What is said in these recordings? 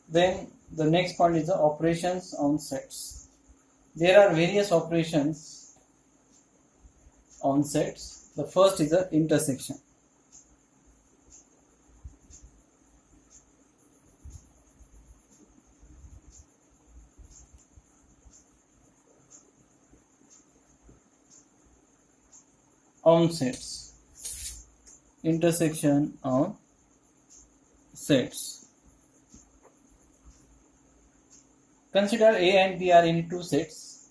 Then the next point is the operations on sets. There are various operations on sets. The first is the intersection. On sets. Intersection on sets. Consider A and B are in two sets.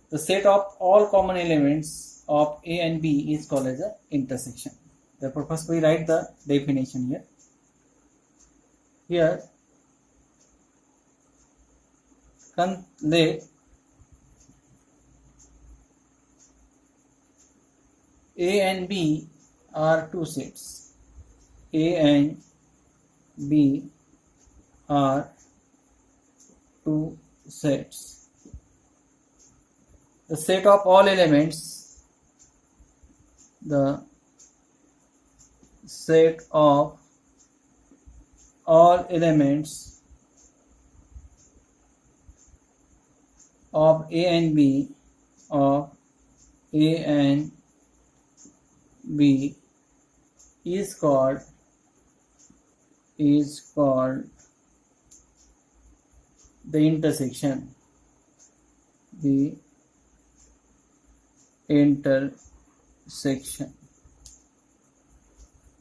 The set of all common elements of A and B is called as an intersection. Therefore, first we write the definition here. Here, let A and B are two sets. A and B are two sets. The set of all elements, the set of all elements of A and B is called the intersection. The intersection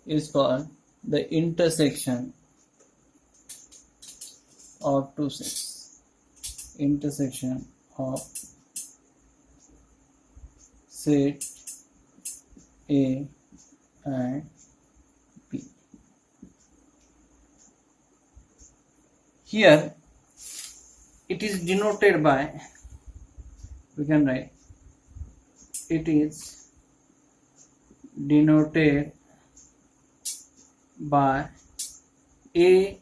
is called the intersection of two sets. Intersection of set A and B. Here it is denoted by, we can write, it is denoted by A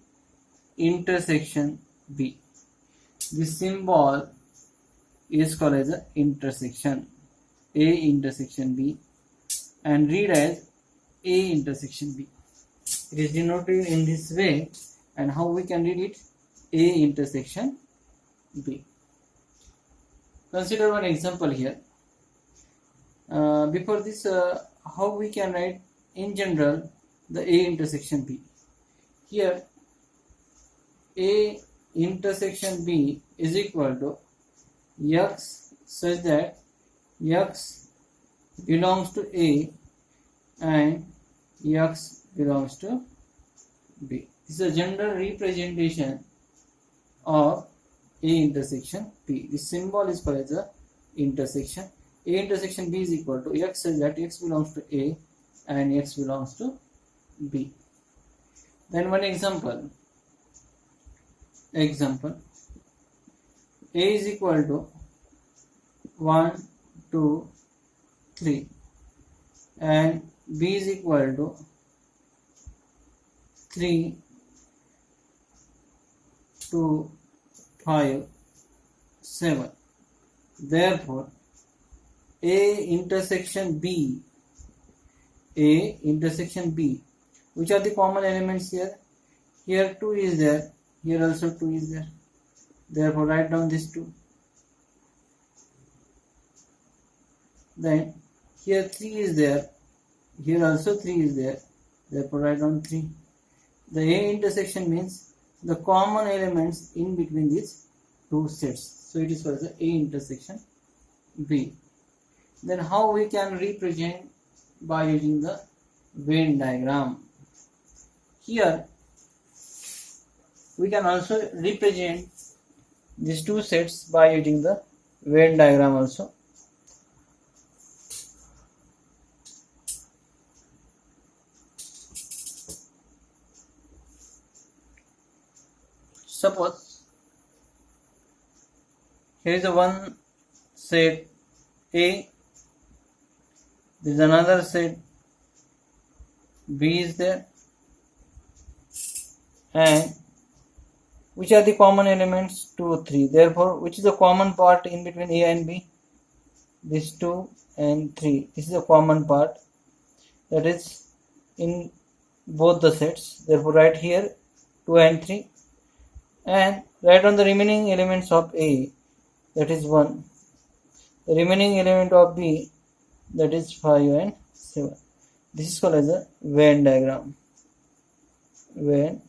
intersection B. This symbol is called as an intersection. A intersection B, and read as A intersection B. It is denoted in this way, and how we can read it? A intersection B. Consider one example here. Before this, how we can write in general the A intersection B? Here, A intersection B is equal to X such that X belongs to A and X belongs to B. This is a general representation of A intersection B. This symbol is called as a intersection. A intersection B is equal to X such that X belongs to A and X belongs to B. Then one example. A is equal to 1, 2, 3 and B is equal to 3, 2, 5, 7. Therefore, A intersection B, which are the common elements here? Here 2 is there, here also 2 is there. Therefore, write down this 2. Then here 3 is there, here also 3 is there. Therefore, write down 3. The A intersection means the common elements in between these two sets. So it is called the A intersection B. Then how we can represent? By using the Venn diagram. Here we can also represent these two sets by using the Venn diagram also. Suppose here is a one set A, there is another set B is there, and which are the common elements? 2, 3. Therefore, which is the common part in between A and B? This 2 and 3. This is a common part that is in both the sets. Therefore, write here 2 and 3, and write on the remaining elements of A, that is 1, the remaining element of B, that is 5 and 7. This is called as a Venn diagram. Venn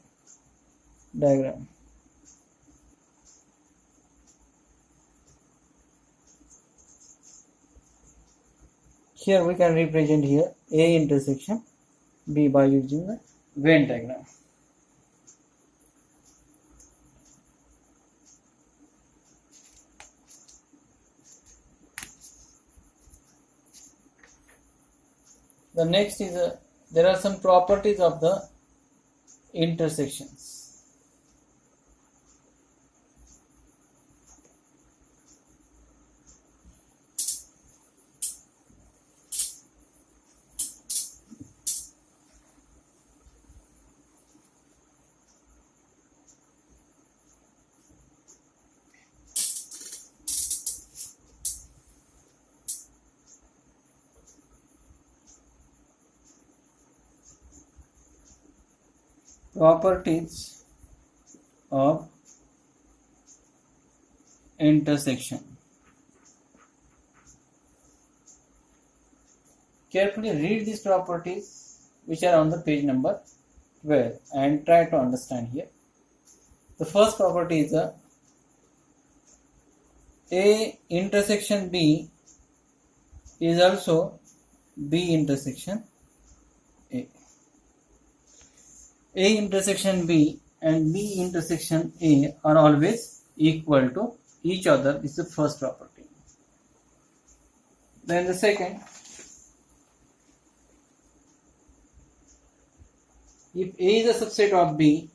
diagram. Here we can represent here A intersection B by using the Venn diagram. The next is there are some properties of the intersections. Properties of intersection. Carefully read these properties which are on the page number 12 and try to understand here. The first property is A intersection B is also B intersection A. A intersection B and B intersection A are always equal to each other is the first property. Then the second, if A is a subset of B,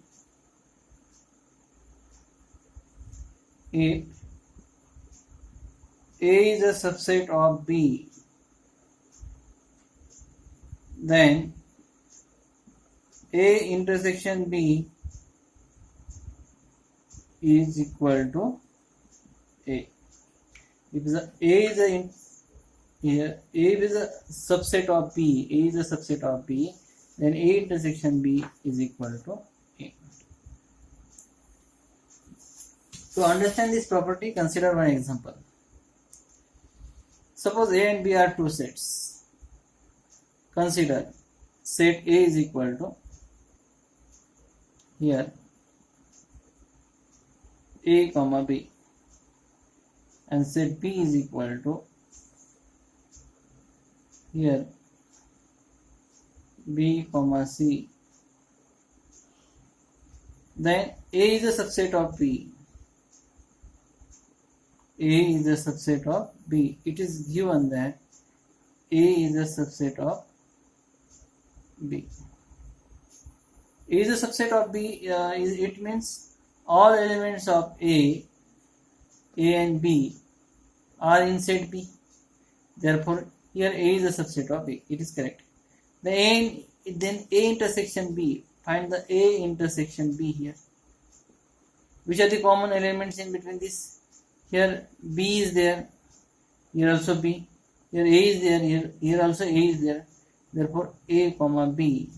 if A is a subset of B, then A intersection B is equal to A. If A is a subset of B, A is a subset of B, then A intersection B is equal to A. To understand this property, consider one example. Suppose A and B are two sets. Consider set A is equal to here A comma B, and set B is equal to here B comma C. Then A is a subset of B. A is a subset of B. It is given that A is a subset of B. A is a subset of B, it means all elements of A and B are in set B. Therefore, here A is a subset of B. It is correct. Then A intersection B. Find the A intersection B here. Which are the common elements in between this? Here B is there. Here also B. Here A is there. Here also A is there. Therefore, A comma B.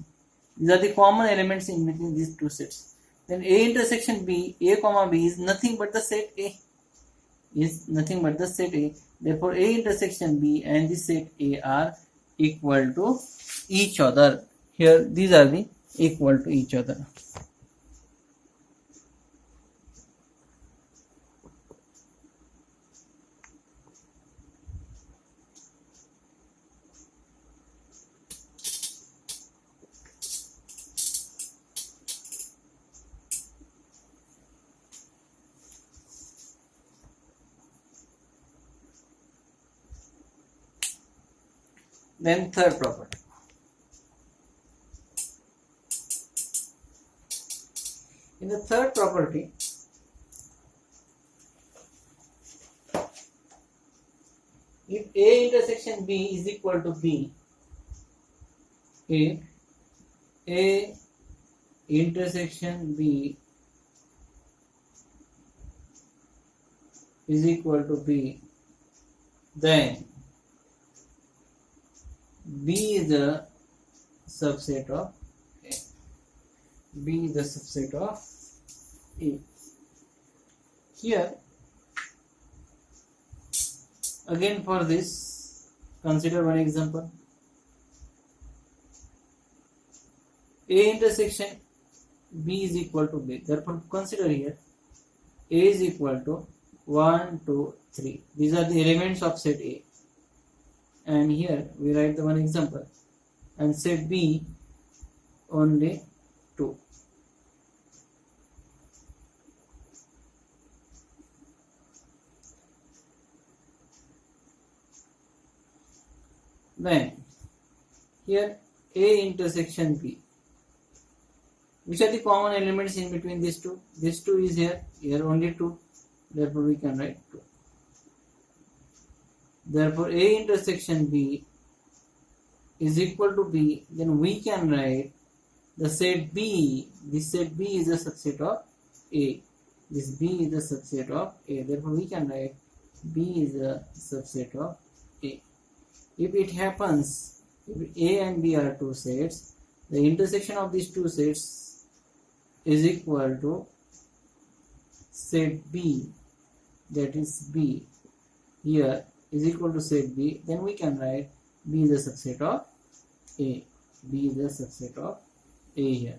These are the common elements in between these two sets. Then A intersection B, A comma B is nothing but the set A. Is nothing but the set A. Therefore, A intersection B and the set A are equal to each other. Here, these are the equal to each other. Then third property. In the third property, if A intersection B is equal to B, if A intersection B is equal to B, then B is a subset of A. B is the subset of A. Here again, for this, consider one example. A intersection B is equal to B. Therefore, consider here A is equal to 1, 2, 3. These are the elements of set A. And here we write the one example. And set B only 2. Then here A intersection B. Which are the common elements in between these two? This 2 is here only 2. Therefore we can write 2. Therefore A intersection B is equal to B. Then we can write the set B. This set B is a subset of A. This B is a subset of A. Therefore we can write B is a subset of A. If it happens, if A and B are two sets, the intersection of these two sets is equal to set B, that is B here is equal to set B, then we can write B is a subset of A. B is a subset of A here.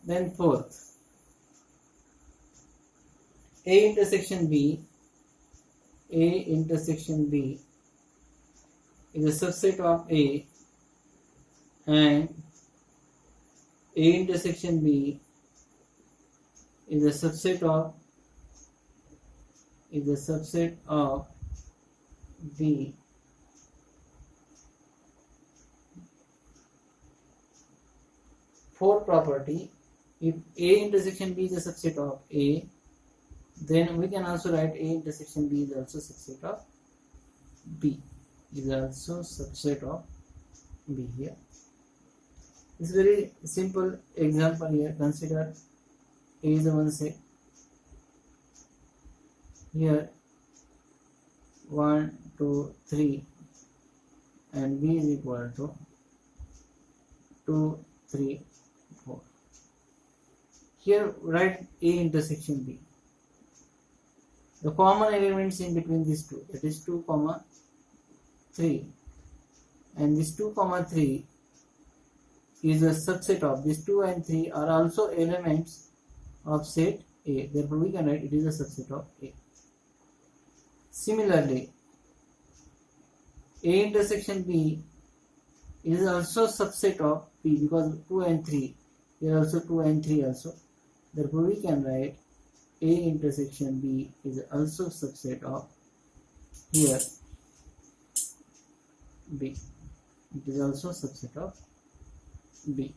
Then fourth, A intersection B is a subset of A, and A intersection B is a subset of B. Fourth property, if A intersection B is a subset of A, then we can also write A intersection B is also subset of B. Is also subset of B here. This is very simple example here. Consider A is a one set. Here 1, 2, 3 and B is equal to 2, 3, 4. Here write A intersection B. The common elements in between these two, that is 2, 3, and this 2, 3 is a subset of these 2 and 3 are also elements of set A. Therefore we can write it is a subset of A. Similarly, A intersection B is also subset of B, because 2 and 3 here also 2 and 3 also. Therefore we can write A intersection B is also subset of here B. It is also subset of B.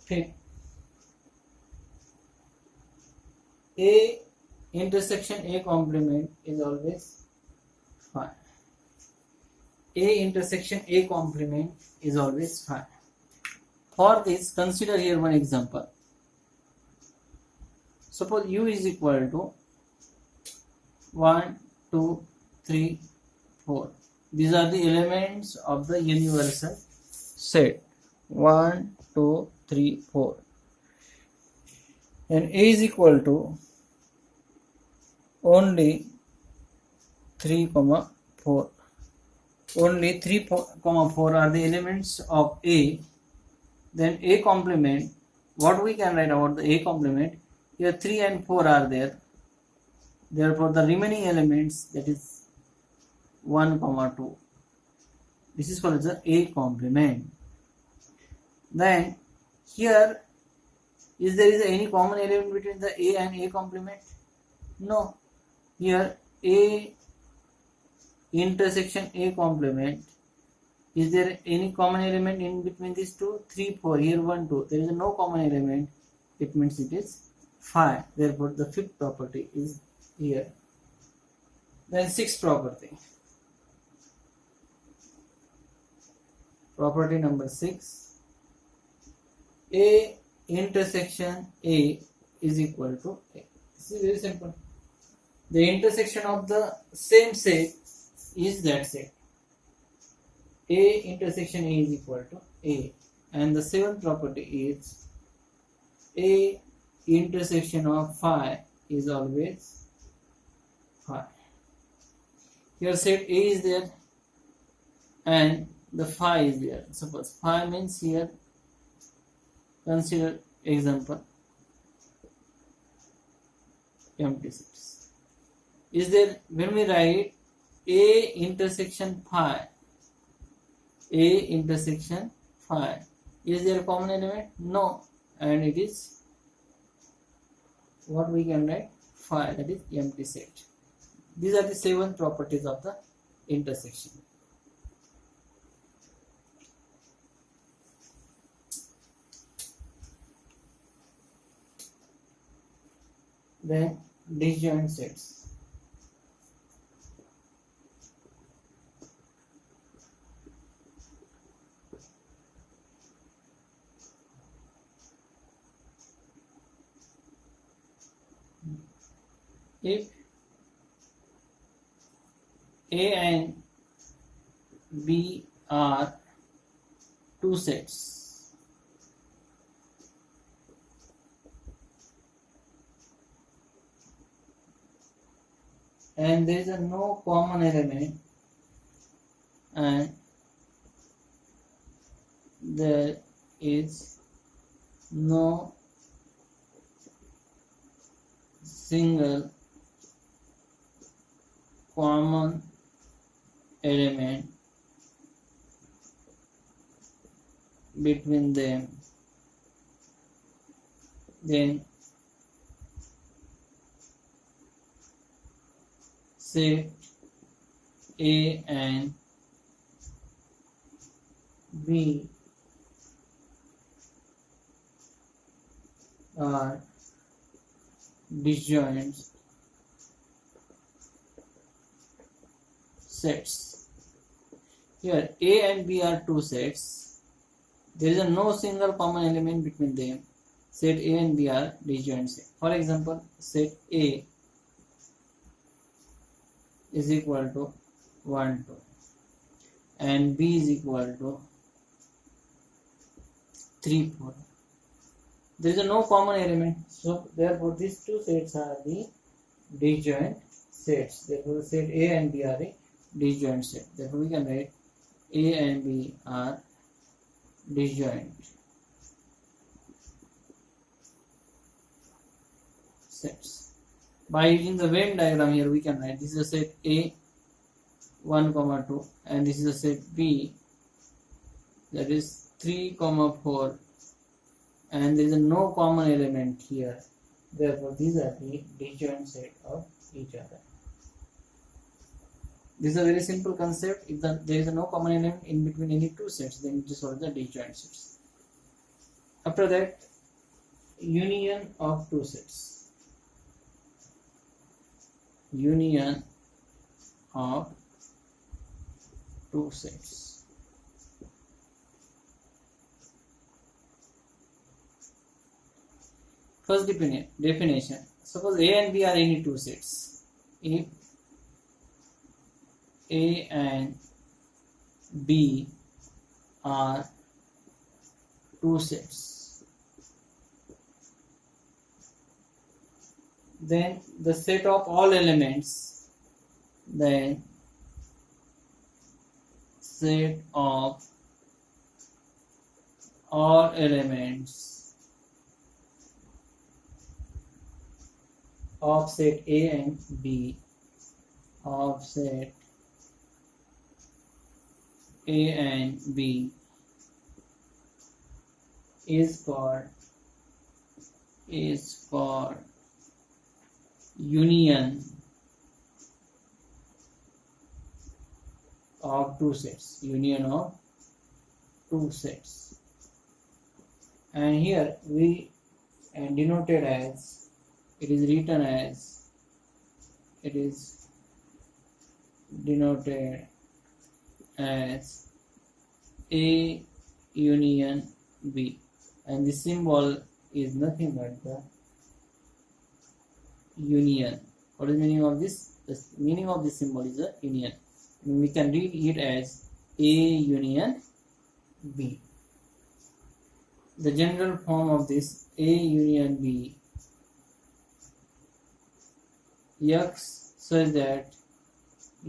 Fifth, A intersection A complement is always fine. A intersection A complement is always fine. For this, consider here one example. Suppose U is equal to 1, 2, 3, 4. These are the elements of the universal set. 1, 2, 3, 4. And A is equal to only 3, 4. Only 3, 4 are the elements of A. Then A complement, what we can write about the A complement? Here 3 and 4 are there. Therefore the remaining elements, that is 1, 2. This is called the A complement. Then here, is there any common element between the A and A complement? No. Here A intersection A complement, is there any common element in between these two? 3, 4, here 1, 2. There is no common element. It means it is 5. Therefore the fifth property is here. Then sixth property. Property number 6. A intersection A is equal to A. This is very simple. The intersection of the same set is that set. A intersection A is equal to A, and the seventh property is A intersection of phi is always phi. Here set A is there and the phi is there. Suppose phi means here, consider example empty sets. Is there, when we write A intersection phi, A intersection phi, is there a common element? No, and it is what we can write phi, that is empty set. These are the 7 properties of the intersection. Then disjoint sets. If A and B are 2 sets, and there is no common element, and there is no single common element between them, then set A and B are disjoint sets. Here A and B are 2 sets. There is no single common element between them. Set A and B are disjoint set. For example, set A is equal to 1, 2 and B is equal to 3, 4. There is no common element, so therefore these 2 sets are the disjoint sets. Therefore set A and B are a disjoint set. Therefore we can write A and B are disjoint sets. By using the Venn diagram here, we can write this is a set A 1, 2 and this is a set B, that is 3, 4, and there is no common element here. Therefore these are the disjoint set of each other. This is a very simple concept. If there is no common element in between any 2 sets, then it is called the disjoint sets. After that, union of 2 sets. Union of 2 sets. First definition. Suppose A and B are any 2 sets. If A and B are 2 sets, then the set of all elements, then set of all elements of set A and B, of set A and B is called union of 2 sets. Union of 2 sets. And here we denoted as, it is written as, it is denoted as A union B, and the symbol is nothing but the union. What is the meaning of this? The meaning of this symbol is a union. We can read it as A union B. The general form of this A union B, X such that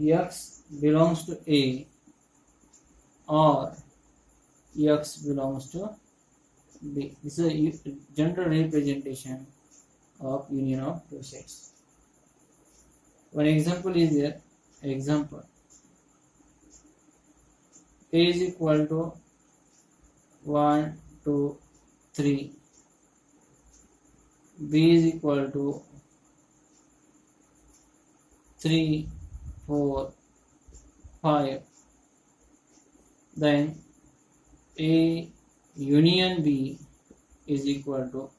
X belongs to A or X belongs to B. This is a general representation of union of two sets. One example is there. Example: A is equal to 1, 2, 3. B is equal to 3, 4, 5. Then A union B is equal to,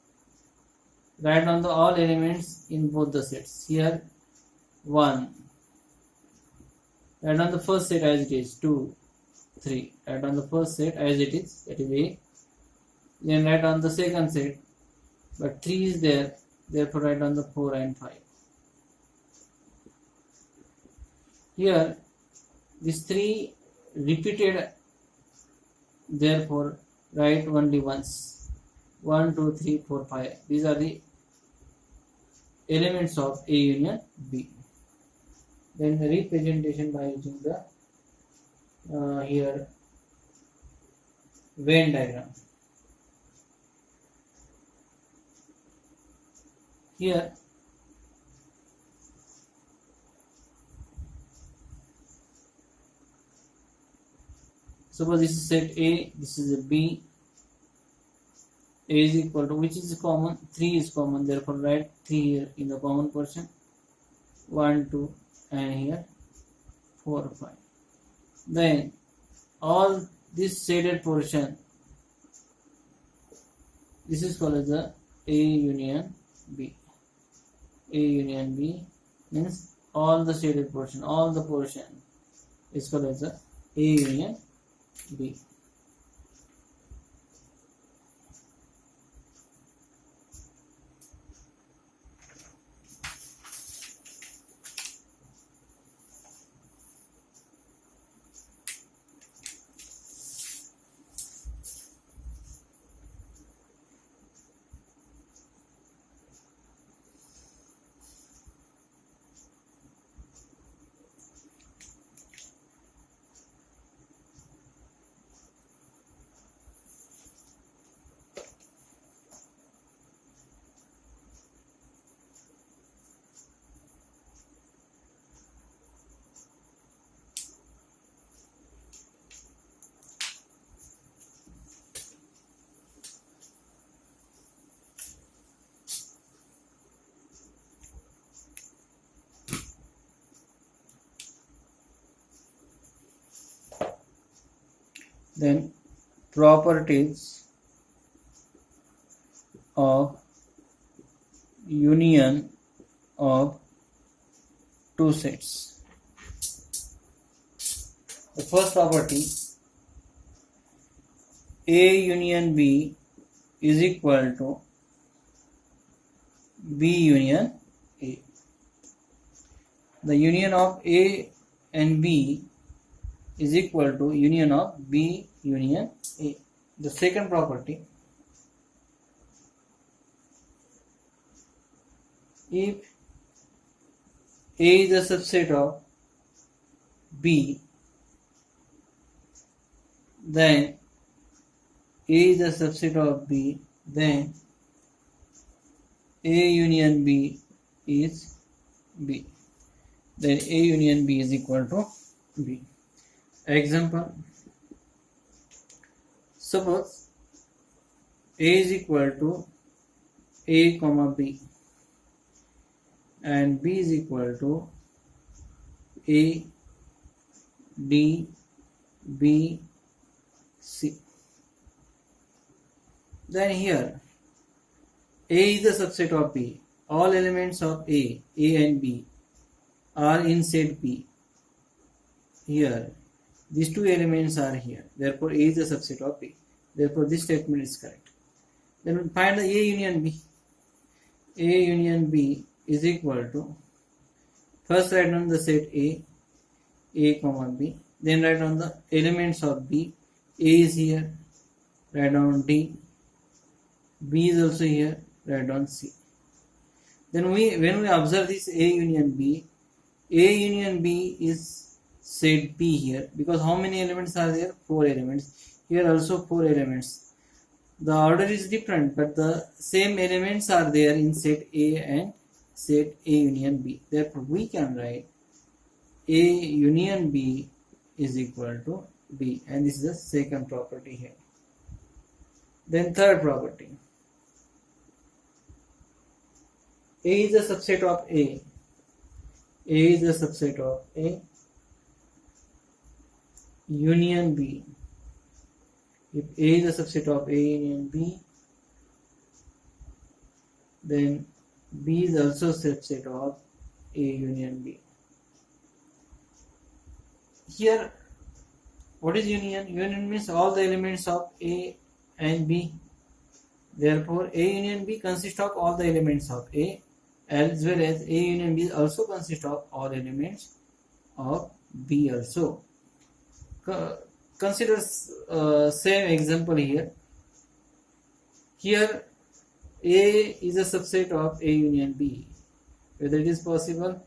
write down the all elements in both the sets. Here 1. Write down the first set as it is, 2, 3. Write down the first set as it is, that is A. Then write down the second set, but 3 is there, therefore write down the 4 and 5. Here these 3 repeated, therefore write only once. 1, 2, 3, 4, 5. These are the elements of A union B. Then the representation by using the here Venn diagram. Here suppose this is set A, this is a B. A is equal to, which is common? 3 is common, therefore write 3 here in the common portion. 1, 2, and here 4, 5. Then all this shaded portion, this is called as the A union B. A union B means all the shaded portion, all the portion is called as the A union B. Then properties of union of two sets. The first property, A union B is equal to B union A. The union of A and B is equal to union of B union A. The second property, if A is a subset of B, then A is a subset of B, then A union B is B. Then A union B is equal to B. Example, suppose A is equal to A comma B and B is equal to A, D, B, C. Then here A is a subset of B. All elements of A and B are in set B. Here these two elements are here. Therefore A is a subset of B. Therefore this statement is correct. Then find the A union B. A union B is equal to, first write down the set A comma B. Then write down the elements of B. A is here, write down D. B is also here, write down C. Then when we observe this A union B is set B here, because how many elements are there? 4 elements. Here also 4 elements. The order is different, but the same elements are there in set A and set A union B. Therefore, we can write A union B is equal to B, and this is the second property here. Then third property. A is a subset of A. A is a subset of A union B. If A is a subset of A union B, then B is also a subset of A union B. Here, what is union? Union means all the elements of A and B. Therefore, A union B consists of all the elements of A, as well as A union B also consists of all elements of B also. Consider same example here. Here A is a subset of A union B. Whether it is possible,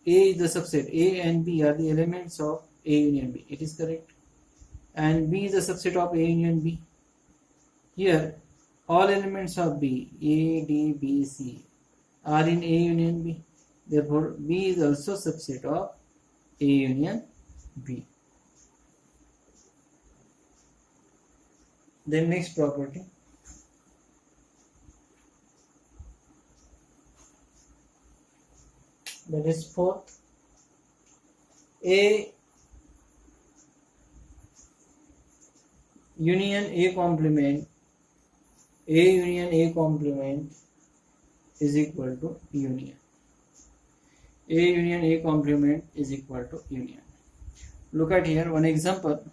A is the subset. A and B are the elements of A union B. It is correct. And B is a subset of A union B. Here all elements of B, A, D, B, C are in A union B. Therefore, B is also subset of A union B. Then next property. That is fourth. A union A complement. A union A complement is equal to union. A union A complement is equal to union. Look at here one example.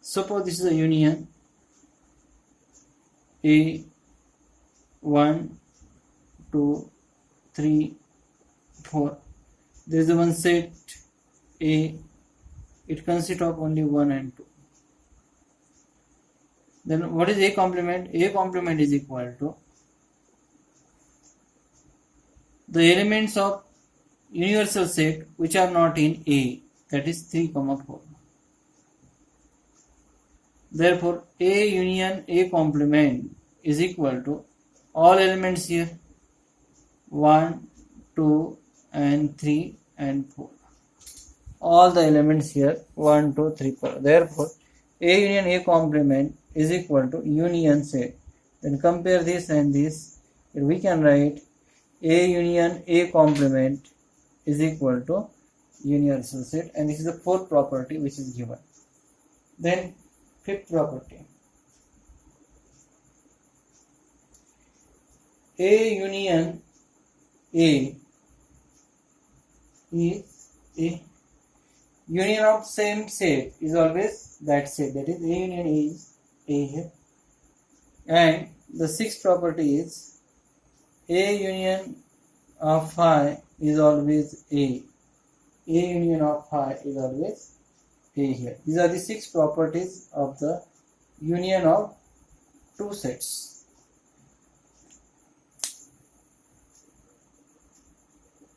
Suppose this is a union A 1, 2, 3, 4. There is one set A. It consists of only 1 and 2. Then what is A complement? A complement is equal to the elements of universal set which are not in A, that is 3, 4. Therefore, A union A complement is equal to all elements here 1, 2 and 3 and 4. All the elements here 1, 2, 3, 4. Therefore, A union A complement is equal to union set. Then compare this and this. We can write A union A complement is equal to universal set, and this is the fourth property which is given. Then fifth property. A union A is A. Union of same set is always that set, that is A union A is A here. And the sixth property is A union of phi is always A. A union of phi is always A here. These are the 6 properties of the union of two sets.